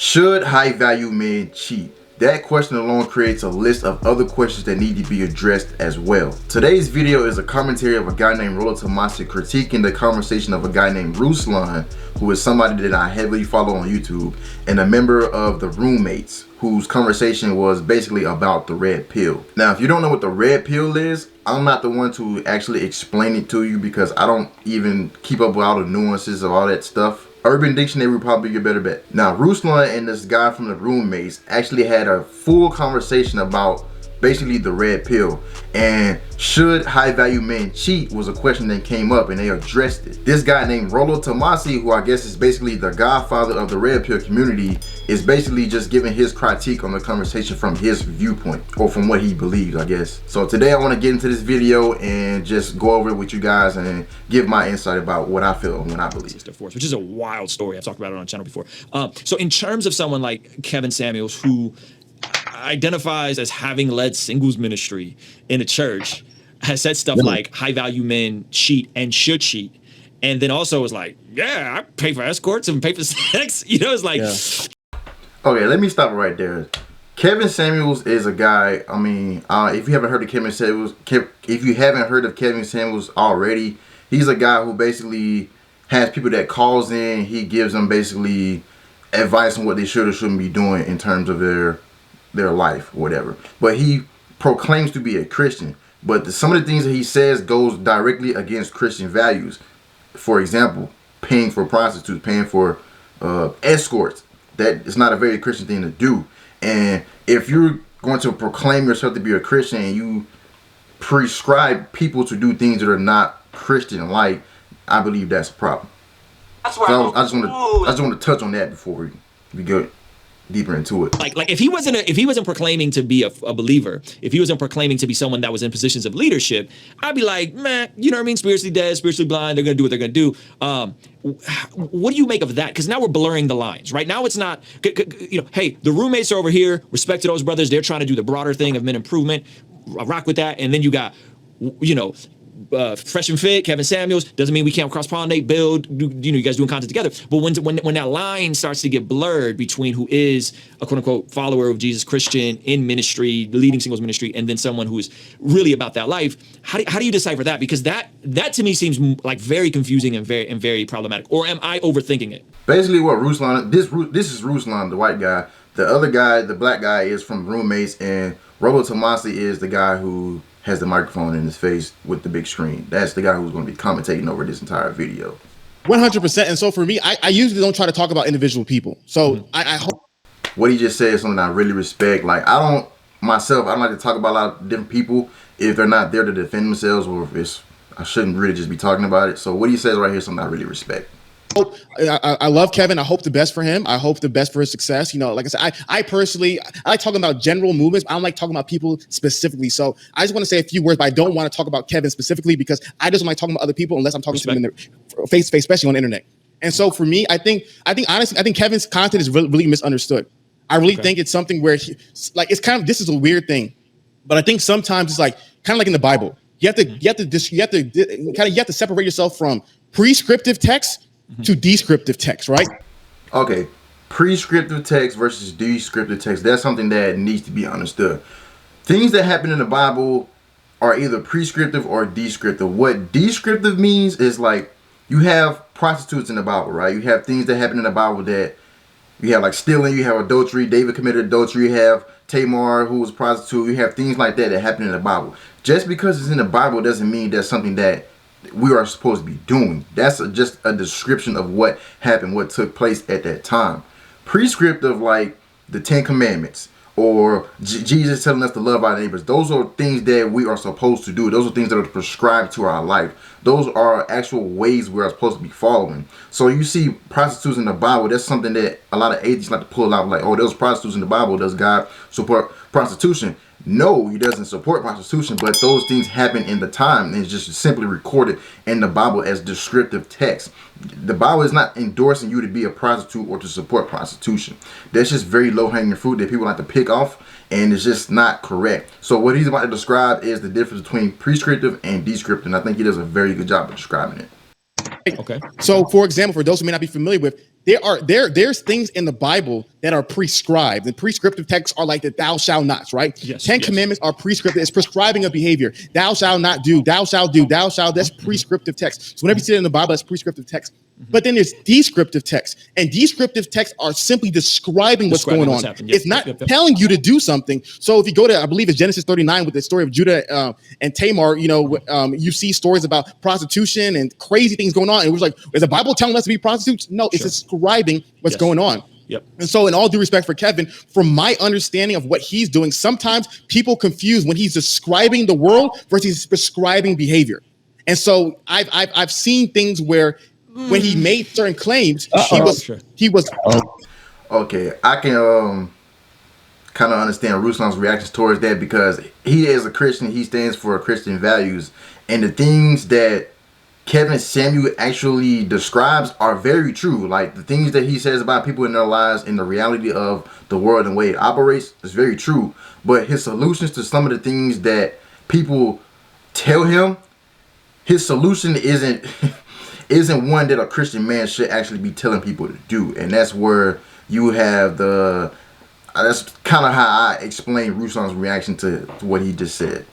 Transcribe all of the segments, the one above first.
Should high value men cheat? That question alone creates a list of other questions that need to be addressed as well. Today's video is a commentary of a guy named Rollo Tomasi critiquing the conversation of a guy named Ruslan, who is somebody that I heavily follow on YouTube, and a member of the Roommates, whose conversation was basically about the red pill. Now, if you don't know what the red pill is, I'm not the one to actually explain it to you because I don't even keep up with all the nuances of all that stuff. Urban Dictionary would probably be your better bet. Now, Ruslan and this guy from the Roommates actually had a full conversation about basically the red pill, and should high value men cheat was a question that came up, and they addressed it. This guy named Rollo Tomasi, who I guess is basically the godfather of the red pill community, is basically just giving his critique on the conversation from his viewpoint, or from what he believes, I guess. So today I want to get into this video and just go over it with you guys and give my insight about what I feel and what I believe. Which is a wild story. I've talked about it on the channel before. So in terms of someone like Kevin Samuels, who identifies as having led singles ministry in a church, has said stuff like high value men cheat and should cheat, and then also is like, yeah, I pay for escorts and pay for sex. You know, it's like, okay, let me stop right there. Kevin Samuels is a guy, I mean, if you haven't heard of Kevin Samuels already, he's a guy who basically has people that calls in. He gives them basically advice on what they should or shouldn't be doing in terms of their life, whatever. But he proclaims to be a Christian, but some of the things that he says goes directly against Christian values. For example, paying for prostitutes, paying for escorts. That is not a very Christian thing to do. And if you're going to proclaim yourself to be a Christian and you prescribe people to do things that are not Christian like, I believe that's a problem. That's why so I just want to touch on that before we go deeper into it. Like if he wasn't proclaiming to be a believer, if he wasn't proclaiming to be someone that was in positions of leadership, I'd be like, man, you know what I mean? Spiritually dead, spiritually blind. They're gonna do what they're gonna do. What do you make of that? Because now we're blurring the lines, right? Now it's not, you know, hey, the roommates are over here. Respect to those brothers. They're trying to do the broader thing of men improvement. I rock with that. And then you got, you know, Fresh and Fit, Kevin Samuels. Doesn't mean we can't cross-pollinate, build, you know, you guys doing content together. But when that line starts to get blurred between who is a quote-unquote follower of Jesus, Christian, in ministry, leading singles ministry, and then someone who is really about that life, how do you decipher that? Because that to me seems like very confusing and very problematic. Or am I overthinking it? Basically what Ruslan, this is Ruslan, the white guy. The other guy, the black guy, is from Roommates, and Rollo Tomasi is the guy who has the microphone in his face with the big screen. That's the guy who's going to be commentating over this entire video. 100%. And so for me, I usually don't try to talk about individual people. So I hope what he just said is something I really respect. Like, I don't like to talk about a lot of different people if they're not there to defend themselves, or if I shouldn't really just be talking about it. So what he says right here is something I really respect. I love Kevin. I hope the best for him. I hope the best for his success. You know, like I said, I personally, I like talking about general movements. I don't like talking about people specifically. So I just want to say a few words, but I don't want to talk about Kevin specifically because I just don't like talking about other people unless I'm talking to them in the face to face, especially on the internet. And so for me, I think honestly, Kevin's content is really misunderstood. I really think it's something where it's kind of, this is a weird thing, but I think sometimes it's like kind of like in the Bible. You have to separate yourself from prescriptive text to descriptive text, right? Okay, prescriptive text versus descriptive text. That's something that needs to be understood. Things that happen in the Bible are either prescriptive or descriptive. What descriptive means is like you have prostitutes in the Bible, right? You have things that happen in the Bible that you have like stealing, you have adultery, David committed adultery, you have Tamar who was a prostitute, you have things like that happen in the Bible. Just because it's in the Bible doesn't mean that's something that we are supposed to be doing. That's just a description of what happened, what took place at that time. Prescriptive, like the 10 Commandments or Jesus telling us to love our neighbors, those are things that we are supposed to do. Those are things that are prescribed to our life. Those are actual ways we are supposed to be following. So you see prostitutes in the Bible, that's something that a lot of atheists like to pull out, like, oh, those prostitutes in the Bible, does God support prostitution? No, he doesn't support prostitution, but those things happen in the time, and it's just simply recorded in the Bible as descriptive text. The Bible is not endorsing you to be a prostitute or to support prostitution. That's just very low-hanging fruit that people like to pick off, and it's just not correct. So what he's about to describe is the difference between prescriptive and descriptive, and I think he does a very good job of describing it. Okay. So, for example, for those who may not be familiar with, there's things in the Bible that are prescribed, and prescriptive texts are like the thou shalt nots, right? Yes, 10 commandments are prescriptive. It's prescribing a behavior. Thou shalt not do, thou shalt do, thou shalt. That's prescriptive text. So whenever you see it in the Bible, that's prescriptive text. But then there's descriptive text, and descriptive texts are simply describing what's going on. It's not telling you to do something. So if you go to, I believe it's Genesis 39 with the story of Judah and Tamar, you see stories about prostitution and crazy things going on. It was like, is the Bible telling us to be prostitutes? No, it's describing what's going on. Yep. And so in all due respect for Kevin, from my understanding of what he's doing, sometimes people confuse when he's describing the world versus prescribing behavior. And so I've seen things where when he made certain claims, he was. Okay, I can kind of understand Ruslan's reactions towards that, because he is a Christian. He stands for Christian values, and the things that Kevin Samuel actually describes are very true. Like the things that he says about people in their lives and the reality of the world and the way it operates is very true. But his solutions to some of the things that people tell him, his solution isn't one that a Christian man should actually be telling people to do. And that's where you have that's kind of how I explain Ruslan's reaction to what he just said.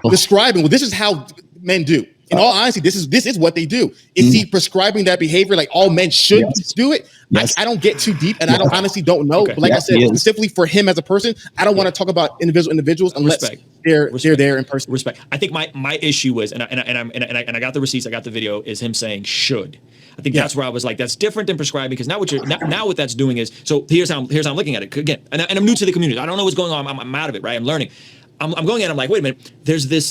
Describing, well, this is how men do. In all honesty, this is what they do. Is he prescribing that behavior like all men should do it? Yes. I don't get too deep, and I don't know. Okay. But like I said, specifically for him as a person, I don't want to talk about individuals unless they're there in person. Respect. I think my issue was, and I got the receipts, I got the video, is him saying should. I think that's where I was like, that's different than prescribing, because now what that's doing is, so here's how I'm looking at it again, and I'm new to the community. I don't know what's going on. I'm out of it, right? I'm learning. I'm going in, I'm like, wait a minute, there's this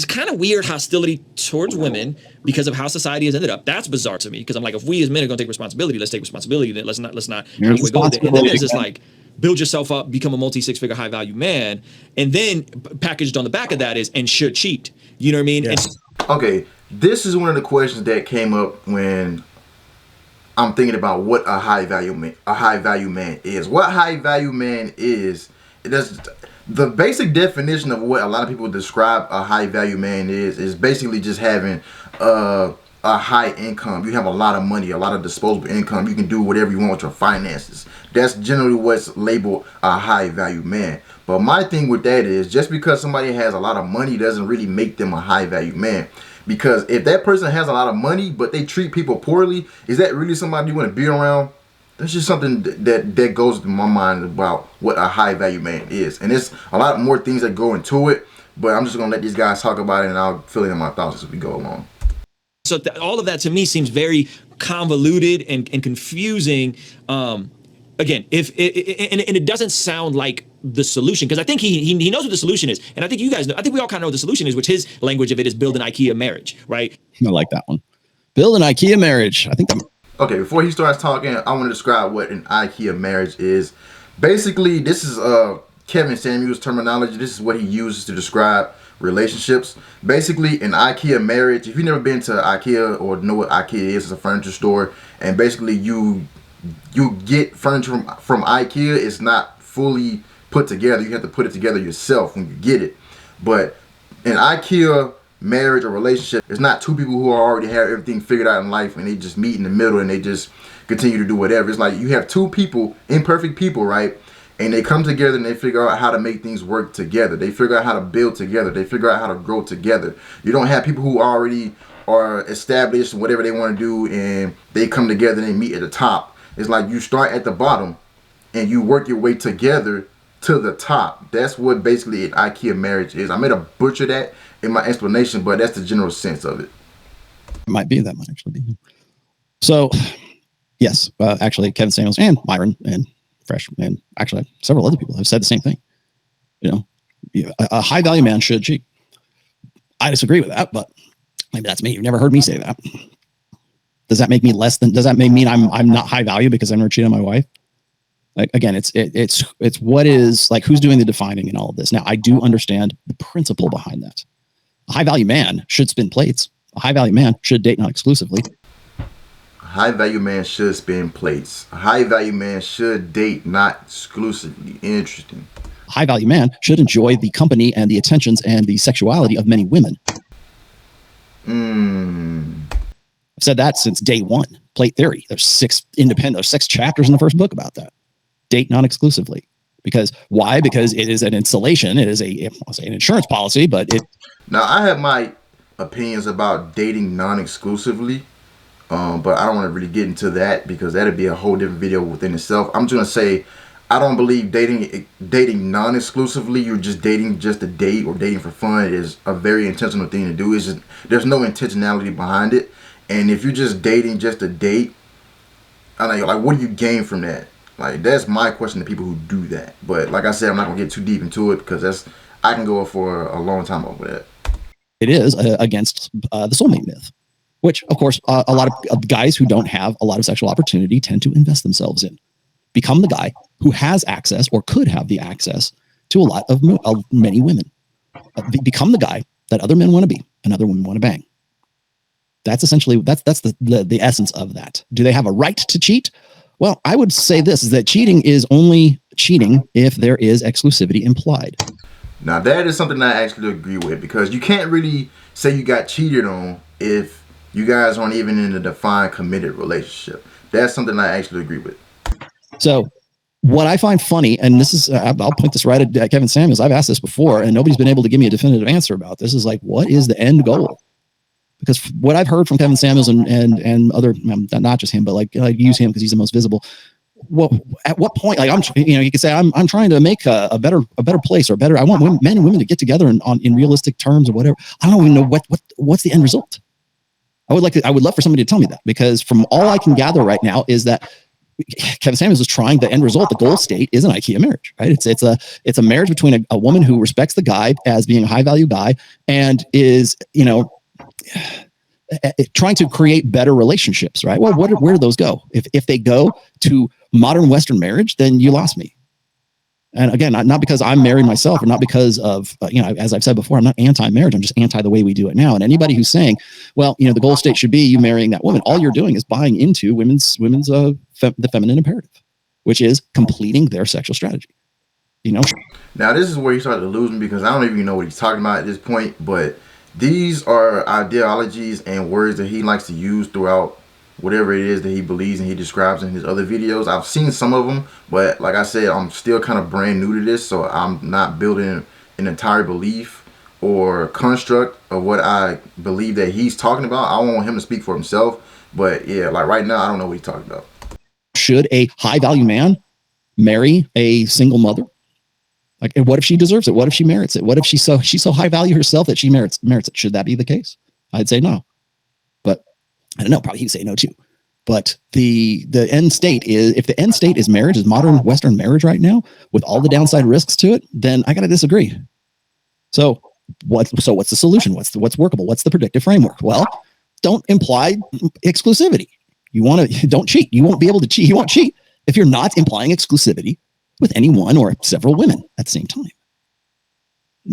kind of weird hostility towards women because of how society has ended up. That's bizarre to me, because I'm like, if we as men are going to take responsibility, let's take responsibility. Then let's not go there. And then there's this like, build yourself up, become a multi-six-figure high-value man, and then packaged on the back of that is, and should cheat. You know what I mean? Yes. Okay, this is one of the questions that came up when I'm thinking about what a high-value man is. What high-value man is, the basic definition of what a lot of people describe a high value man is basically just having a high income. You have a lot of money, a lot of disposable income. You can do whatever you want with your finances. That's generally what's labeled a high value man. But my thing with that is, just because somebody has a lot of money doesn't really make them a high value man. Because if that person has a lot of money but they treat people poorly, is that really somebody you want to be around? That's just something that goes through my mind about what a high value man is. And there's a lot more things that go into it, but I'm just going to let these guys talk about it, and I'll fill in my thoughts as we go along. So all of that to me seems very convoluted and confusing. Again, and it doesn't sound like the solution, because I think he knows what the solution is. And I think you guys know, I think we all kind of know what the solution is, which his language of it is build an IKEA marriage, right? I like that one. Build an IKEA marriage. I think Okay, before he starts talking, I want to describe what an IKEA marriage is. Basically, this is Kevin Samuel's terminology. This is what he uses to describe relationships. Basically, an IKEA marriage, if you've never been to IKEA or know what IKEA is, it's a furniture store. And basically, you get furniture from IKEA. It's not fully put together. You have to put it together yourself when you get it. But an IKEA marriage or relationship, it's not two people who already have everything figured out in life and they just meet in the middle and they just continue to do whatever. It's like you have two people, imperfect people, right? And they come together and they figure out how to make things work together. They figure out how to build together. They figure out how to grow together. You don't have people who already are established and whatever they want to do and they come together and they meet at the top. It's like you start at the bottom and you work your way together to the top. That's what basically an IKEA marriage is. I may have butchered that in my explanation, but that's the general sense of it. Might actually be. So, yes, actually, Kevin Samuels and Myron and Fresh and actually several other people have said the same thing. You know, a high value man should cheat. I disagree with that, but maybe that's me. You've never heard me say that. Does that make me less than? Does that mean I'm not high value because I never cheated on my wife? Like, again, it's what is, like, who's doing the defining in all of this? Now, I do understand the principle behind that. A high value man should spin plates. A high value man should date not exclusively. A high value man should spin plates. A high value man should date not exclusively. Interesting. A high value man should enjoy the company and the attentions and the sexuality of many women. I've said that since day one. plate theory. There's 6 chapters in the first book about that. Date non-exclusively. Because why? Because it is an insulation. It is I'll say an insurance policy, but it. Now, I have my opinions about dating non-exclusively, but I don't want to really get into that because that'd be a whole different video within itself. I'm just gonna say I don't believe dating non-exclusively. You're just dating just to date or dating for fun is a very intentional thing to do. It's just, there's no intentionality behind it, and if you're just dating just to date, I know, like, what do you gain from that? Like, that's my question to people who do that. But like I said, I'm not gonna get too deep into it because I can go for a long time over that. It is against the soulmate myth, which of course a lot of guys who don't have a lot of sexual opportunity tend to invest themselves in. Become the guy who has access or could have the access to a lot of many women. Become the guy that other men want to be and other women want to bang. That's essentially that's the essence of that. Do they have a right to cheat? Well, I would say this is that cheating is only cheating if there is exclusivity implied. Now, that is something I actually agree with because you can't really say you got cheated on if you guys aren't even in a defined committed relationship. That's something I actually agree with. So what I find funny, and this is, I'll point this right at Kevin Samuels. I've asked this before and nobody's been able to give me a definitive answer about this, is like, what is the end goal? Because what I've heard from Kevin Samuels and other, not just him, but like use him because he's the most visible. Well, at what point, like you could say I'm trying to make a better place or better. I want men and women to get together in realistic terms or whatever. I don't even know what's the end result. I would love for somebody to tell me that, because from all I can gather right now is that Kevin Samuels is trying the end result. The goal state is an IKEA marriage, right? It's a marriage between a woman who respects the guy as being a high value guy and is, trying to create better relationships, right? Well, where do those go? If they go to modern Western marriage, then you lost me. And again, not because I'm married myself, or not because of, as I've said before, I'm not anti-marriage. I'm just anti the way we do it now. And anybody who's saying, well, the goal state should be you marrying that woman, all you're doing is buying into the feminine imperative, which is completing their sexual strategy. Now, this is where he started to lose me because I don't even know what he's talking about at this point, but these are ideologies and words that he likes to use throughout whatever it is that he believes and he describes in his other videos. I've seen some of them, but like I said, I'm still kind of brand new to this, so I'm not building an entire belief or construct of what I believe that he's talking about. I want him to speak for himself, but yeah, like right now, I don't know what he's talking about. Should a high value man marry a single mother? Like, and what if she deserves it? What if she merits it? What if she's so high value herself that she merits it? Should that be the case? I'd say no. But I don't know, probably he'd say no too. But the end state is, if the end state is marriage, is modern Western marriage right now, with all the downside risks to it, then I gotta disagree. So what's the solution? What's workable? What's the predictive framework? Well, don't imply exclusivity. Don't cheat. You won't be able to cheat. You won't cheat if you're not implying exclusivity with any one or several women at the same time.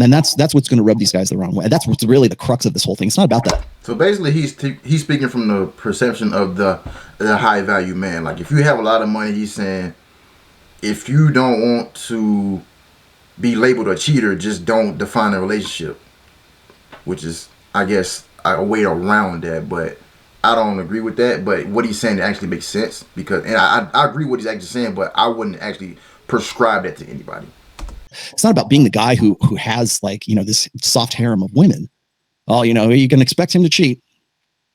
And that's what's going to rub these guys the wrong way. That's what's really the crux of this whole thing. It's not about that. So basically, he's speaking from the perception of the high value man. Like, if you have a lot of money, he's saying, if you don't want to be labeled a cheater, just don't define a relationship. Which is, I guess, a way around that. But I don't agree with that. But what he's saying actually makes sense, because, and I agree with what he's actually saying, but I wouldn't actually prescribe that to anybody. It's not about being the guy who has, like, this soft harem of women. Oh, you can expect him to cheat.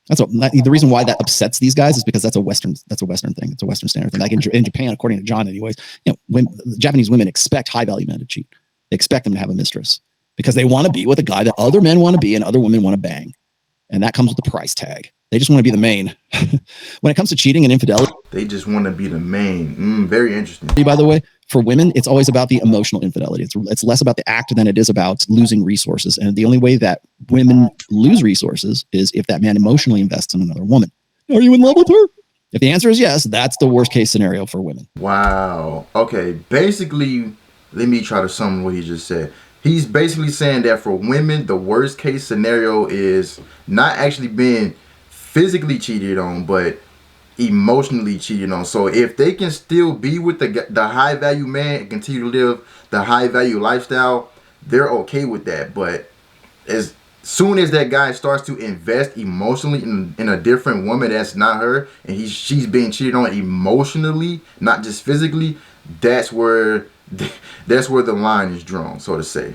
The reason why that upsets these guys is because that's a Western thing. It's a Western standard thing. Like in Japan, according to John anyways, Japanese women expect high value men to cheat. They expect them to have a mistress because they want to be with a guy that other men want to be and other women want to bang. And that comes with the price tag. They just want to be the main. When it comes to cheating and infidelity, they just want to be the main. Very interesting. By the way, for women, it's always about the emotional infidelity. It's less about the act than it is about losing resources. And the only way that women lose resources is if that man emotionally invests in another woman. Are you in love with her? If the answer is yes, that's the worst case scenario for women. Wow. Okay. Basically, let me try to sum what he just said. He's basically saying that for women, the worst case scenario is not actually being physically cheated on, but emotionally cheated on. So if they can still be with the high value man and continue to live the high value lifestyle, they're okay with that. But as soon as that guy starts to invest emotionally in a different woman that's not her, and she's being cheated on emotionally, not just physically, that's where the line is drawn, so to say.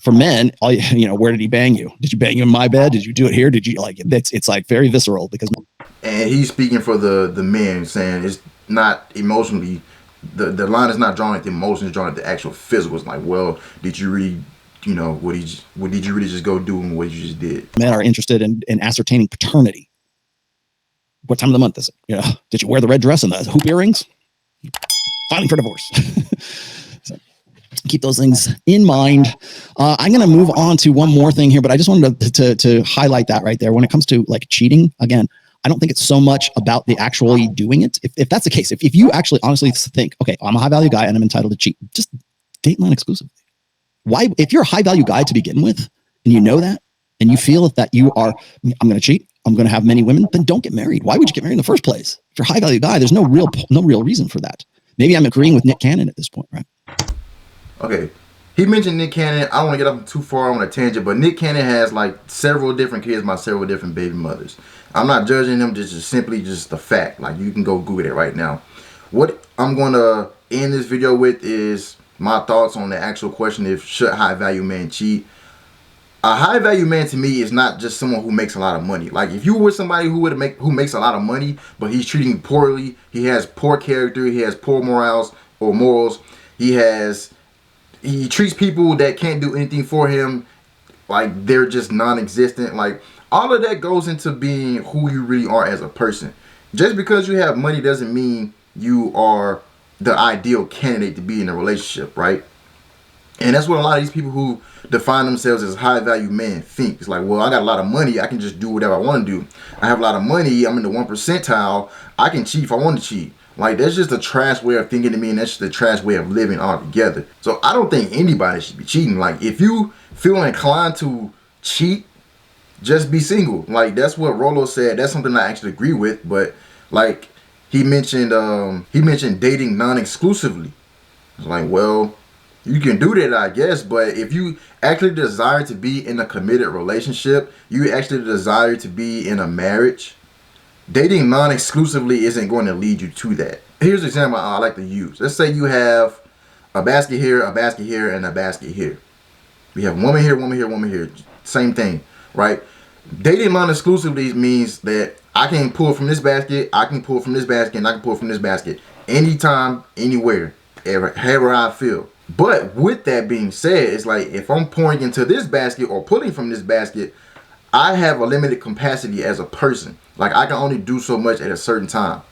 For men, where did he bang you? Did you bang you in my bed? Did you do it here? Did you like it? It's like very visceral because. And he's speaking for the men, saying it's not emotionally. The line is not drawn at the emotions, drawn at the actual physical. It's like, well, did you really, what did you really just go do and what you just did? Men are interested in ascertaining paternity. What time of the month is it? Did you wear the red dress and the hoop earrings? Filing for divorce. So keep those things in mind. I'm going to move on to one more thing here, but I just wanted to highlight that right there. When it comes to like cheating, again, I don't think it's so much about the actually doing it. If that's the case, if you actually honestly think, okay, I'm a high value guy and I'm entitled to cheat, just date non-exclusively. Why, if you're a high value guy to begin with, and you know that, and you feel that you are, I'm going to cheat, I'm going to have many women, then don't get married. Why would you get married in the first place? If you're a high value guy, there's no real reason for that. Maybe I'm agreeing with Nick Cannon at this point, right? Okay. He mentioned Nick Cannon. I don't want to get up too far on a tangent, but Nick Cannon has like several different kids by several different baby mothers. I'm not judging him, just simply just the fact. Like, you can go Google it right now. What I'm going to end this video with is my thoughts on the actual question, if should high value men cheat. A high value man to me is not just someone who makes a lot of money. Like, if you were somebody who makes a lot of money, but he's treating you poorly, he has poor character, he has poor morals, he treats people that can't do anything for him like they're just non-existent. Like, all of that goes into being who you really are as a person. Just because you have money doesn't mean you are the ideal candidate to be in a relationship, right? And that's what a lot of these people who define themselves as high value men think. It's like, well, I got a lot of money, I can just do whatever I want to do. I have a lot of money, I'm in the 1 percentile, I can cheat if I want to cheat. Like, that's just a trash way of thinking to me, and that's just a trash way of living altogether. So I don't think anybody should be cheating. Like, if you feel inclined to cheat, just be single. Like, that's what Rolo said. That's something I actually agree with. But like, he mentioned dating non-exclusively. It's like, well, you can do that, I guess, but if you actually desire to be in a committed relationship, you actually desire to be in a marriage, dating non-exclusively isn't going to lead you to that. Here's an example I like to use. Let's say you have a basket here, and a basket here. We have woman here, woman here, woman here. Same thing, right? Dating non-exclusively means that I can pull from this basket, I can pull from this basket, and I can pull from this basket anytime, anywhere, however I feel. But with that being said, it's like, if I'm pouring into this basket or pulling from this basket, I have a limited capacity as a person. Like, I can only do so much at a certain time.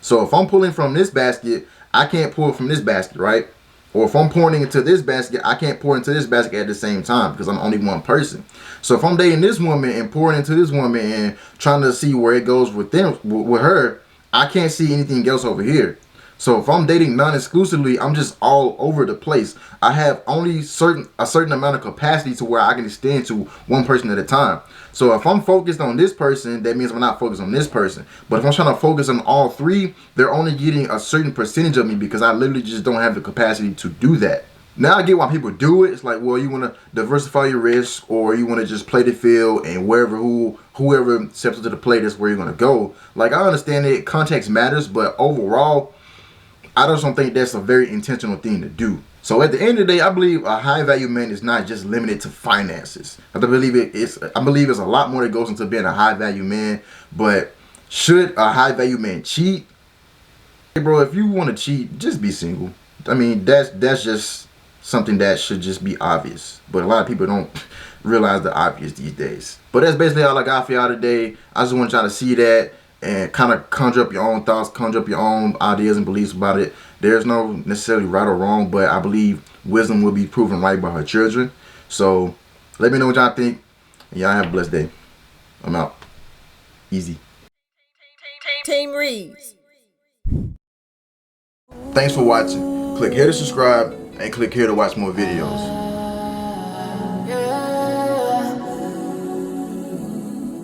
So if I'm pulling from this basket, I can't pull from this basket, right? Or if I'm pouring into this basket, I can't pour into this basket at the same time because I'm only one person. So if I'm dating this woman and pouring into this woman and trying to see where it goes with her, I can't see anything else over here. So if I'm dating non-exclusively, I'm just all over the place. I have only a certain amount of capacity to where I can extend to one person at a time. So if I'm focused on this person, that means I'm not focused on this person. But if I'm trying to focus on all three, they're only getting a certain percentage of me because I literally just don't have the capacity to do that. Now I get why people do it. It's like, well, you want to diversify your risk, or you want to just play the field, and whoever steps into the play, that's where you're going to go. Like, I understand that context matters, but overall, I just don't think that's a very intentional thing to do. So at the end of the day, I believe a high value man is not just limited to finances. I believe it's a lot more that goes into being a high value man. But should a high value man cheat? Hey bro, if you want to cheat, just be single. I mean, that's just something that should just be obvious. But a lot of people don't realize the obvious these days. But that's basically all I got for y'all today. I just want y'all to see that and kind of conjure up your own thoughts, conjure up your own ideas and beliefs about it. There's no necessarily right or wrong, but I believe wisdom will be proven right by her children. So let me know what y'all think. Y'all have a blessed day. I'm out. Easy. Team Reez. Thanks for watching. Click here to subscribe and click here to watch more videos.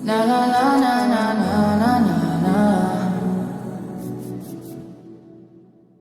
Na na na na na.